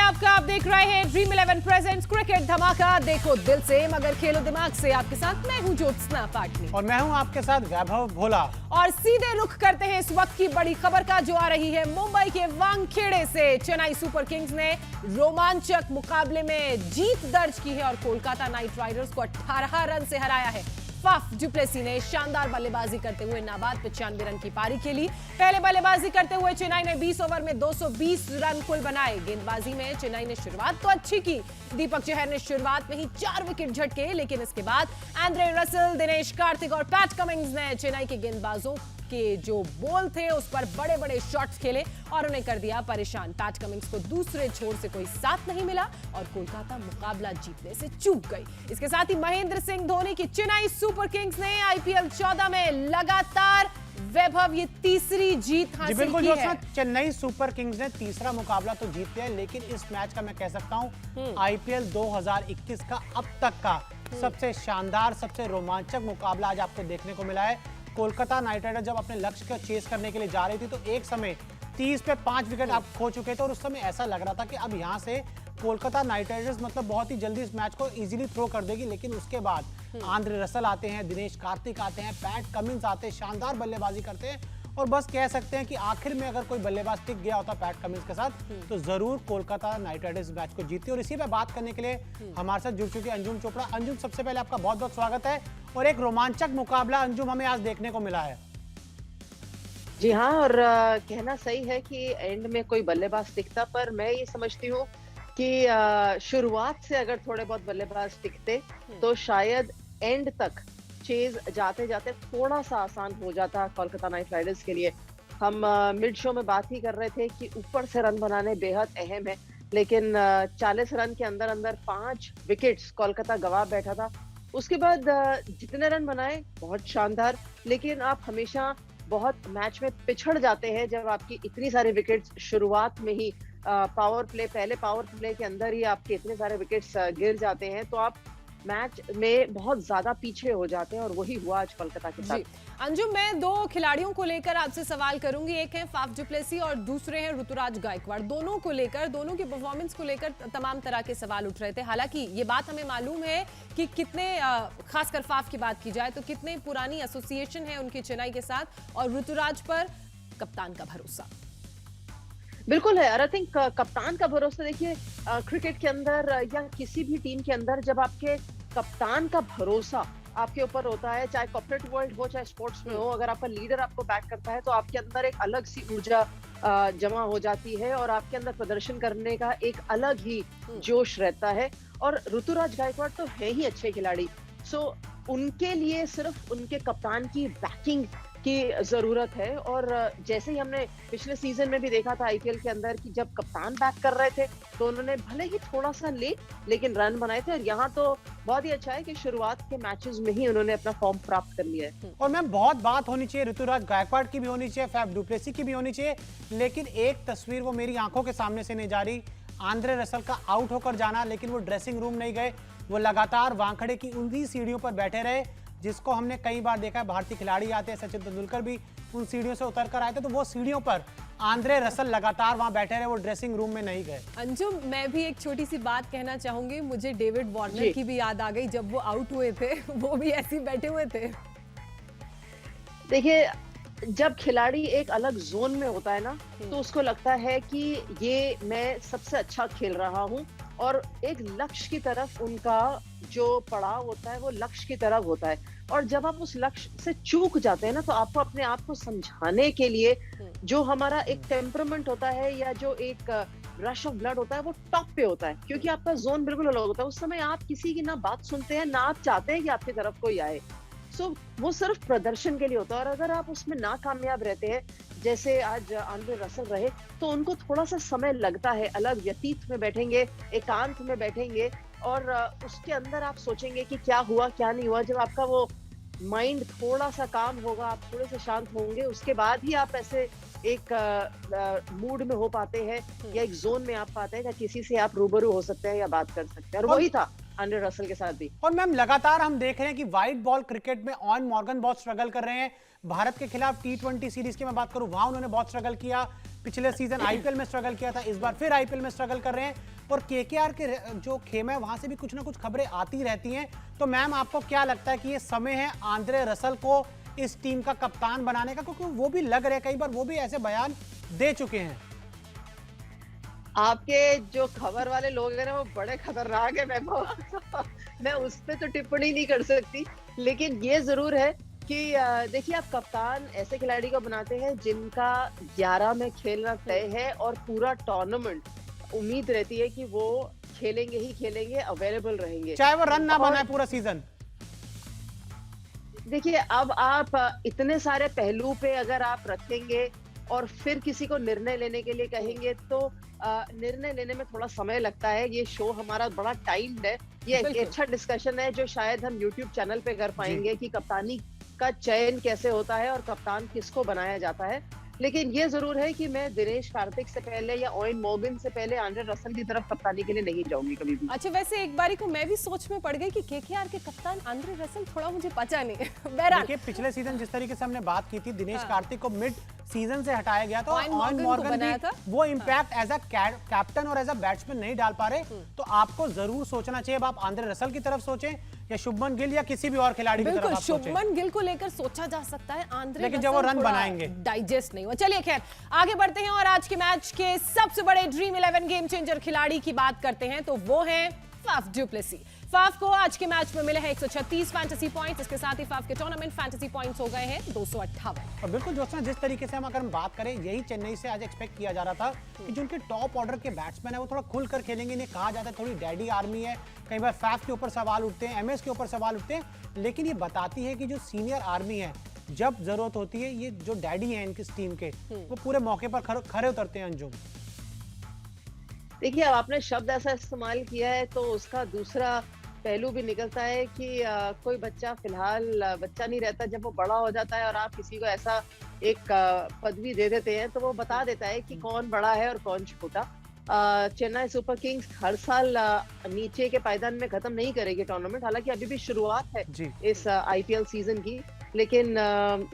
आपका। आप देख रहे हैं ड्रीम 11 प्रेजेंट्स क्रिकेट धमाका। देखो दिल से मगर खेलो दिमाग से। आपके साथ मैं हूं ज्योत्सना पाटनी और मैं हूं आपके साथ वैभव भोला। और सीधे रुख करते हैं इस वक्त की बड़ी खबर का, जो आ रही है मुंबई के वानखेड़े से। चेन्नई सुपर किंग्स ने रोमांचक मुकाबले में जीत दर्ज की है और कोलकाता नाइट राइडर्स को 18 रन से हराया है। फाफ डुप्लेसी ने शानदार बल्लेबाजी करते हुए नाबाद 95 रन की पारी खेली। पहले बल्लेबाजी करते हुए चेन्नई ने 20 ओवर में 220 रन कुल बनाए। गेंदबाजी में चेन्नई ने शुरुआत तो अच्छी की। दीपक चहर ने शुरुआत में ही 4 विकेट झटके, लेकिन इसके बाद एंड्रे रसेल, दिनेश कार्तिक और पैट कमिंस ने चेन्नई के गेंदबाजों के जो बॉल थे उस पर बड़े बड़े शॉट्स खेले और उन्हें कर दिया परेशान। पैट कमिंस को दूसरे छोर से कोई साथ नहीं मिला और कोलकाता मुकाबला जीतने से चूक गई। इसके साथ ही महेंद्र सिंह धोनी की चेन्नई सुपर किंग्स ने आईपीएल 14 में लगातार वैभव ये तीसरी जीत हासिल की है। चेन्नई सुपर किंग्स ने तीसरा मुकाबला तो जीत लिया, लेकिन इस मैच का मैं कह सकता हूं आईपीएल 2021 का अब तक का सबसे शानदार, सबसे रोमांचक मुकाबला आज आपको देखने को मिला है। कोलकाता नाइट राइडर्स जब अपने लक्ष्य को चेस करने के लिए जा रही थी तो एक समय 30 पे 5 विकेट आप खो चुके थे और उस समय ऐसा लग रहा था कि अब यहां से कोलकाता नाइट राइडर्स मतलब बहुत ही जल्दी इस मैच को इजीली थ्रो कर देगी। लेकिन उसके बाद आंद्रे रसल आते हैं, दिनेश कार्तिक आते हैं, पैट कमिंस आते हैं, शानदार बल्लेबाजी करते हैं और बस कह सकते हैं कि आखिर में अगर कोई बल्लेबाज टिक गया होता पैट कमिंस के साथ तो जरूर कोलकाता नाइट राइडर्स मैच को जीतती। और इसी पे बात करने के लिए हमारे साथ जुड़ चुकी अंजुम चोपड़ा। अंजुम, सबसे पहले आपका बहुत बहुत स्वागत है और एक रोमांचक मुकाबला अंजुम हमें आज देखने को मिला है। जी हाँ, और कहना सही है कि एंड में कोई बल्लेबाज टिकता, पर मैं ये समझती हूँ कि शुरुआत से अगर थोड़े बहुत बल्लेबाज टिकते तो शायद एंड तक चेज जाते जाते थोड़ा सा आसान हो जाता कोलकाता नाइट राइडर्स के लिए। हम मिड शो में बात ही कर रहे थे कि ऊपर से रन बनाने बेहद अहम है, लेकिन 40 रन के अंदर अंदर 5 विकेट्स कोलकाता गंवा बैठा था। उसके बाद जितने रन बनाए बहुत शानदार, लेकिन आप हमेशा बहुत मैच में पिछड़ जाते हैं जब आपकी इतनी सारी विकेट्स शुरुआत में ही पहले पावर प्ले के अंदर ही आपके इतने सारे विकेट्स गिर जाते हैं तो आप मैच में बहुत ज्यादा पीछे हो जाते हैं और वही हुआ आज कोलकाता के साथ। अंजुम, मैं 2 खिलाड़ियों को लेकर आपसे सवाल करूंगी। एक है फाफ डुप्लेसी और दूसरे हैं ऋतुराज गायकवाड़। दोनों को लेकर, दोनों की परफॉर्मेंस को लेकर तमाम तरह के सवाल उठ रहे थे। हालांकि ये बात हमें मालूम है कि कितने, खासकर फाफ की बात की जाए तो कितने पुरानी एसोसिएशन है उनकी चेन्नई के साथ और ऋतुराज पर कप्तान का भरोसा। बिल्कुल है। आई थिंक कप्तान का भरोसा, देखिए क्रिकेट के अंदर या किसी भी टीम के अंदर जब आपके कप्तान का भरोसा आपके ऊपर होता है, चाहे कॉर्पोरेट वर्ल्ड हो चाहे स्पोर्ट्स में हो, अगर आपका लीडर आपको बैक करता है तो आपके अंदर एक अलग सी ऊर्जा जमा हो जाती है और आपके अंदर प्रदर्शन करने का एक अलग ही जोश रहता है। और ऋतुराज गायकवाड़ तो है ही अच्छे खिलाड़ी, सो उनके लिए सिर्फ उनके कप्तान की बैकिंग की जरूरत है। और जैसे ही हमने पिछले सीजन में भी देखा था आईपीएल के अंदर कि जब कप्तान बैक कर रहे थे तो उन्होंने भले ही थोड़ा सा लेट लेकिन रन बनाए थे। और यहाँ तो बहुत ही अच्छा है कि शुरुआत के मैचेस में ही उन्होंने अपना फॉर्म प्राप्त कर लिया है। और मैम, बहुत बात होनी चाहिए ऋतुराज गायकवाड़ की भी होनी चाहिए, फैफ डुप्लेसी की भी होनी चाहिए, लेकिन एक तस्वीर वो मेरी आंखों के सामने से नहीं जा रही। आंद्रे रसल का आउट होकर जाना, लेकिन वो ड्रेसिंग रूम नहीं गए, वो लगातार वानखेड़े की उन्हीं सीढ़ियों पर बैठे रहे जिसको हमने कई बार देखा है। भारतीय खिलाड़ी आते हैं, सचिन तेंदुलकर भी उन सीढ़ियों से उतर कर आए थे, तो वो सीढ़ियों पर आंद्रे रसल लगातार वहां बैठे रहे, वो ड्रेसिंग रूम में नहीं गए। अंजुम, मैं भी एक छोटी सी बात कहना चाहूंगी। मुझे डेविड वार्नर की भी याद आ गई, जब वो आउट हुए थे वो भी ऐसे ही बैठे हुए थे। देखिए, जब खिलाड़ी एक अलग जोन में होता है ना तो उसको लगता है कि ये मैं सबसे अच्छा खेल रहा हूँ और एक लक्ष्य की तरफ उनका जो पड़ाव होता है वो लक्ष्य की तरफ होता है। और जब आप उस लक्ष्य से चूक जाते हैं ना तो आपको अपने आप को समझाने के लिए जो हमारा एक टेम्परामेंट होता है या जो एक रश ऑफ ब्लड होता है वो टॉप पे होता है, क्योंकि आपका जोन बिल्कुल अलग होता है। उस समय आप किसी की ना बात सुनते हैं ना आप चाहते हैं कि आपकी तरफ कोई आए। वो सिर्फ प्रदर्शन के लिए होता है। और अगर आप उसमें नाकामयाब रहते हैं जैसे आज आंद्रे रसल रहे तो उनको थोड़ा सा समय लगता है, अलग व्यतीत में बैठेंगे, एकांत में बैठेंगे और उसके अंदर आप सोचेंगे कि क्या हुआ क्या नहीं हुआ। जब आपका वो माइंड थोड़ा सा काम होगा, आप थोड़े से शांत होंगे, उसके बाद ही आप ऐसे एक मूड में हो पाते हैं या एक जोन में आप पाते हैं या किसी से आप रूबरू हो सकते हैं या बात कर सकते हैं। और वही था आंद्रे रसल के साथ भी। और मैम लगातार हम देख रहे हैं कि व्हाइट बॉल क्रिकेट में ऑन मॉर्गन बहुत स्ट्रगल कर रहे हैं। भारत के खिलाफ T20 सीरीज की मैं बात करूं, वहां उन्होंने बहुत स्ट्रगल किया। पिछले सीजन आईपीएल में स्ट्रगल किया था, इस बार फिर आईपीएल में स्ट्रगल कर रहे हैं। और केकेआर के जो खेमे है वहां से भी कुछ ना कुछ खबरें आती रहती हैं। तो मैम आपको क्या लगता है कि ये समय है आंद्रे रसल को इस टीम का कप्तान बनाने का, क्योंकि वो भी लग रहे हैं, कई बार वो भी ऐसे बयान दे चुके हैं। आपके जो खबर वाले लोग हैं ना वो बड़े खतरनाक है। मैं उस पे तो टिप्पणी नहीं कर सकती, लेकिन ये जरूर है कि देखिए, आप कप्तान ऐसे खिलाड़ी को बनाते हैं जिनका 11 में खेलना तय है और पूरा टूर्नामेंट उम्मीद रहती है कि वो खेलेंगे ही खेलेंगे, अवेलेबल रहेंगे, चाहे वो रन ना बनाए पूरा सीजन। देखिए, अब आप इतने सारे पहलू पे अगर आप रखेंगे और फिर किसी को निर्णय लेने के लिए कहेंगे तो निर्णय लेने में थोड़ा समय लगता है। ये शो हमारा बड़ा टाइम्ड है, ये एक अच्छा डिस्कशन है जो शायद हम YouTube चैनल पे कर पाएंगे कि कप्तानी का चयन कैसे होता है और कप्तान किसको बनाया जाता है। लेकिन ये जरूर है कि मैं दिनेश कार्तिक से पहले या ओवेन मॉर्गन से पहले आंद्रे रसल की तरफ कप्तानी के लिए नहीं जाऊंगी कभी भी। अच्छा, वैसे एक बारी को मैं भी सोच में पड़ गई कि केकेआर के कप्तान आंद्रे रसल, थोड़ा मुझे पता नहीं। बहरहाल देखिए, पिछले सीजन जिस तरीके से हमने बात की थी, दिनेश कार्तिक को मिड सीजन से हटाया गया था, ओवेन ऑन मॉर्गन भी वो इंपैक्ट एज अ कैप्टन और एज अ बैट्समैन नहीं डाल पा रहे। तो आपको जरूर सोचना चाहिए, अब आप आंद्रे रसल की तरफ सोचें या शुभमन गिल या किसी भी और खिलाड़ी की तरफ आप सोचें। शुभमन गिल को लेकर सोचा जा सकता है, आंद्रे लेकिन जब वो रन बनाएंगे डाइजेस्ट नहीं हुआ। चलिए खैर आगे बढ़ते हैं और आज के मैच के सबसे बड़े ड्रीम 11 गेम चेंजर खिलाड़ी की बात करते हैं, तो वो है फाफ डु प्लेसी। फाफ को आज के मैच में मिले हैं 136 फैंटेसी पॉइंट्स। इसके साथ ही फाफ के टूर्नामेंट फैंटेसी पॉइंट्स हो गए हैं 258। और बिल्कुल दोस्तों, जिस तरीके से हम अगर बात करें, यही चेन्नई से आज एक्सपेक्ट किया जा रहा था कि जो उनके टॉप ऑर्डर के बैट्समैन है वो थोड़ा खुलकर खेलेंगे। इन्हें कहा जाता है थोड़ी डैडी आर्मी है, कई बार फाफ के ऊपर सवाल उठते हैं, एमएस के ऊपर सवाल उठते हैं, लेकिन ये बताती है कि जो सीनियर आर्मी है, जब जरूरत होती है, ये जो डैडी है इनकी टीम के, वो पूरे मौके पर खड़े उतरते हैं। अंजुम, देखिए, अब आपने शब्द ऐसा इस्तेमाल किया है तो उसका दूसरा पहलू भी निकलता है कि कोई बच्चा फिलहाल बच्चा नहीं रहता, जब वो बड़ा हो जाता है और आप किसी को ऐसा एक पदवी दे देते हैं तो वो बता देता है कि कौन बड़ा है और कौन छोटा। चेन्नई सुपर किंग्स हर साल नीचे के पायदान में खत्म नहीं करेगी टूर्नामेंट, हालांकि अभी भी शुरुआत है इस आईपीएल सीजन की। लेकिन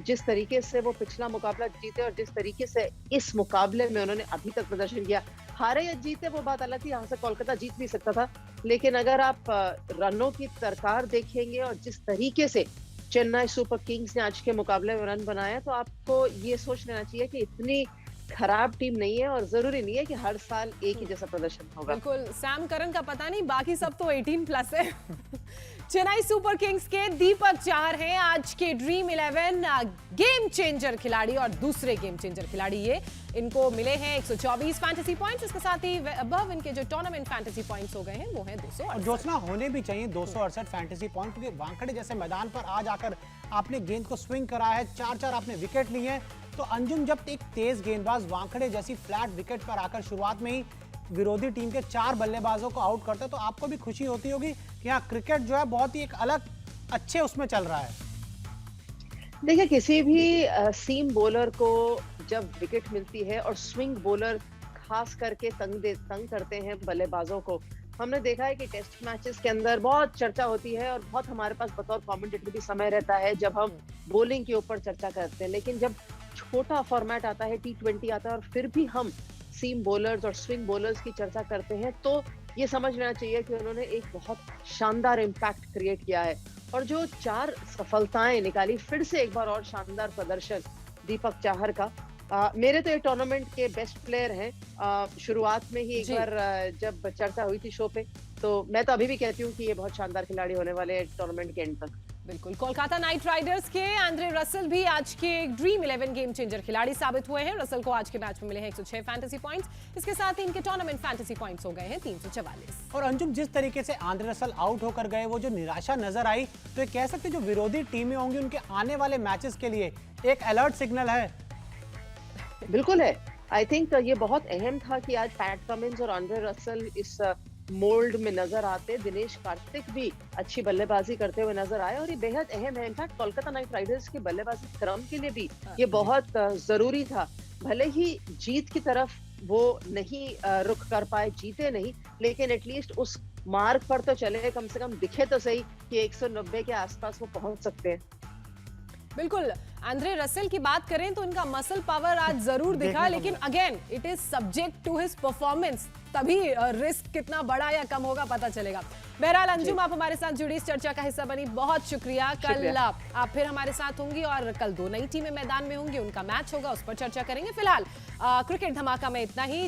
जिस तरीके से वो पिछला मुकाबला जीते और जिस तरीके से इस मुकाबले में उन्होंने अभी तक प्रदर्शन किया, हारे या जीते वो बात अलग थी, यहाँ से कोलकाता जीत भी सकता था। लेकिन अगर आप रनों की तरकार देखेंगे और जिस तरीके से चेन्नई सुपर किंग्स ने आज के मुकाबले में रन बनाया, तो आपको ये सोच लेना चाहिए कि इतनी खराब टीम नहीं है और जरूरी नहीं है कि हर साल एक ही जैसा प्रदर्शन होगा। बिल्कुल, सैम करन का पता नहीं, बाकी सब तो 18 प्लस है। चेन्नई सुपर किंग्स के दीपक चाहर हैं आज के ड्रीम 11 गेम चेंजर खिलाड़ी और दूसरे गेम चेंजर खिलाड़ी ये। इनको मिले हैं 124 फैंटेसी पॉइंट्स। इसके साथ ही अबव इनके जो टूर्नामेंट फैंटेसी पॉइंट्स हो गए हैं वो है 268। जोशना होने भी चाहिए 268 फैंटेसी पॉइंट, क्योंकि वानखेड़े जैसे मैदान पर आज आकर आपने गेंद को स्विंग करा है, 4-4 आपने विकेट लिए हैं। तो अंजुम, जब एक तेज गेंदबाज वानखेड़े जैसी फ्लैट विकेट पर आकर शुरुआत में ही विरोधी टीम के 4 बल्लेबाजों को आउट करता है, तो आपको भी खुशी होती होगी कि यहाँ क्रिकेट जो है बहुत ही एक अलग अच्छे उसमें चल रहा है। देखिए, किसी भी सीम बॉलर को जब विकेट मिलती है और स्विंग बॉलर खास करके तंग करते हैं बल्लेबाजों को, हमने देखा है कि टेस्ट मैचेस के अंदर बहुत चर्चा होती है और बहुत हमारे पास बतौर कमेंटेटर भी समय रहता है जब हम बॉलिंग के ऊपर चर्चा करते हैं। लेकिन जब छोटा फॉर्मेट आता है, T20 आता है और फिर भी हम सीम बॉलर्स और स्विंग बॉलर्स की चर्चा करते हैं, तो ये समझ लेना चाहिए कि उन्होंने एक बहुत शानदार इम्पैक्ट क्रिएट किया है। और जो 4 सफलताएं निकाली, फिर से एक बार और शानदार प्रदर्शन दीपक चाहर का। मेरे तो ये टूर्नामेंट के बेस्ट प्लेयर हैं। शुरुआत में ही एक बार जब चर्चा हुई थी शो पे, तो मैं तो अभी भी कहती हूँ कि ये बहुत शानदार खिलाड़ी होने वाले हैं टूर्नामेंट के एंड तक। बिल्कुल, कोलकाता नाइट राइडर्स के आंद्रे रसल भी आज के ड्रीम 11 गेम चेंजर खिलाड़ी साबित हुए हैं। रसल को आज के मैच में मिले हैं 106 फैंटेसी पॉइंट्स। इसके साथ ही इनके टूर्नामेंट फैंटेसी पॉइंट्स हो गए हैं 344। और अंजुम, जिस तरीके से आंद्रे रसल आउट होकर गए, वो जो निराशा नजर आई, तो ये कह सकते जो विरोधी टीमें होंगी उनके आने वाले मैचेस के लिए एक अलर्ट सिग्नल है। बिल्कुल है। आई थिंक ये बहुत अहम था कि आज पैट कमिंस और आंद्रे रसल इस मोल्ड में नजर आते। दिनेश कार्तिक भी अच्छी बल्लेबाजी करते हुए नजर आए और ये बेहद अहम है। इनफैक्ट कोलकाता नाइट राइडर्स के बल्लेबाजी क्रम के लिए भी ये बहुत जरूरी था। भले ही जीत की तरफ वो नहीं रुख कर पाए, जीते नहीं, लेकिन एटलीस्ट उस मार्ग पर तो चले, कम से कम दिखे तो सही कि 190 के आसपास वो पहुंच सकते हैं। बिल्कुल, आंद्रे रसेल की बात करें तो इनका मसल पावर आज जरूर दिखा, लेकिन again it is subject to his performance, तभी रिस्क कितना बड़ा या कम होगा पता चलेगा। बहरहाल अंजुम, आप हमारे साथ जुड़ी, इस चर्चा का हिस्सा बनी, बहुत शुक्रिया। कल आप फिर हमारे साथ होंगी और कल 2 नई टीमें मैदान में होंगी, उनका मैच होगा, उस पर चर्चा करेंगे। फिलहाल क्रिकेट धमाका में इतना ही।